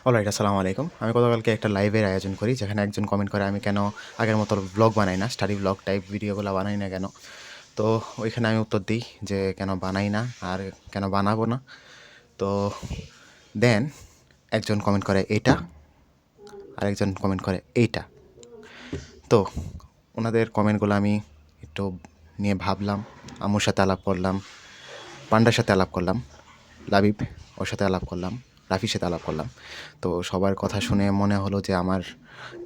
Alright, আসসালামু আলাইকুম। আমি গতকালকে একটা লাইভের আয়োজন করি যেখানে একজন কমেন্ট করে আমি কেন আগের মতো ব্লগ বানাই না, স্টাডি ব্লগ টাইপ ভিডিওগুলো বানাই না কেন। তো ওইখানে আমি উত্তর দিই যে কেন বানাই না আর কেন বানাবো না। তো দেন একজন কমেন্ট করে এইটা, আরেকজন কমেন্ট করে এইটা। তো ওনাদের কমেন্টগুলো আমি একটু নিয়ে ভাবলাম, আম্মুর সাথে আলাপ করলাম, পান্ডার সাথে আলাপ করলাম, লাবিব ওর সাথে আলাপ করলাম, রাফির সাথে আলাপ করলাম। তো সবার কথা শুনে মনে হলো যে আমার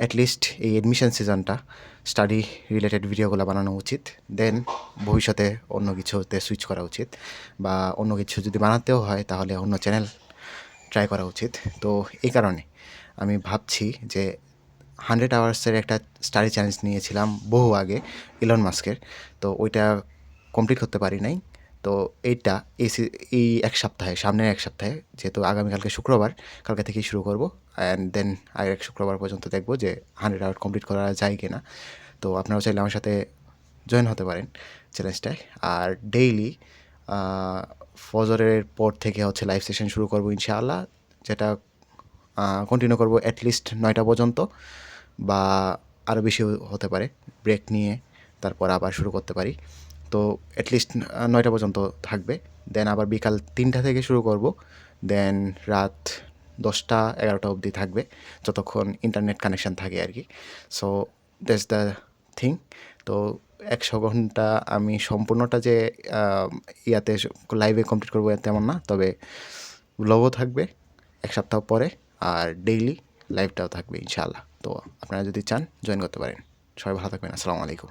অ্যাটলিস্ট এই এডমিশন সিজনটা স্টাডি রিলেটেড ভিডিওগুলো বানানো উচিত। দেন ভবিষ্যতে অন্য কিছুতে সুইচ করা উচিত, বা অন্য কিছু যদি বানাতেও হয় তাহলে অন্য চ্যানেল ট্রাই করা উচিত। তো এই কারণে আমি ভাবছি যে 100 আওয়ার্সের একটা স্টাডি চ্যালেঞ্জ নিয়েছিলাম বহু আগে ইলন মাস্কের। তো ওইটা কমপ্লিট করতে পারি নাই। তো এইটা এই এক সপ্তাহে, সামনের এক সপ্তাহে, যেহেতু আগামীকালকে শুক্রবার, কালকে থেকেই শুরু করব। অ্যান্ড দেন আগের এক শুক্রবার পর্যন্ত দেখব যে 100 আওয়ার কমপ্লিট করা যায় কি না। তো আপনারাও চাইলে আমার সাথে জয়েন হতে পারেন চ্যালেঞ্জটায়। আর ডেইলি ফজরের পর থেকে হচ্ছে লাইভ সেশন শুরু করব ইনশাআল্লাহ, যেটা কন্টিনিউ করব অ্যাটলিস্ট 9টা পর্যন্ত, বা আরও বেশি হতে পারে। ব্রেক নিয়ে তারপর আবার শুরু করতে পারি। তো অ্যাটলিস্ট 9টা পর্যন্ত থাকবে। দেন আবার বিকাল 3টা থেকে শুরু করব। দেন রাত 10টা 11টা অবধি থাকবে, যতক্ষণ ইন্টারনেট কানেকশান থাকে আর কি। So that's the thing. তো 100 ঘন্টা আমি সম্পূর্ণটা যে ইয়াতে লাইভে কমপ্লিট করবো তেমন না, তবে ব্লগও থাকবে এক সপ্তাহ পরে, আর ডেইলি লাইভটাও থাকবে ইনশাআল্লাহ। তো আপনারা যদি চান জয়েন করতে পারেন। সবাই ভালো থাকবেন। আসসালামু আলাইকুম।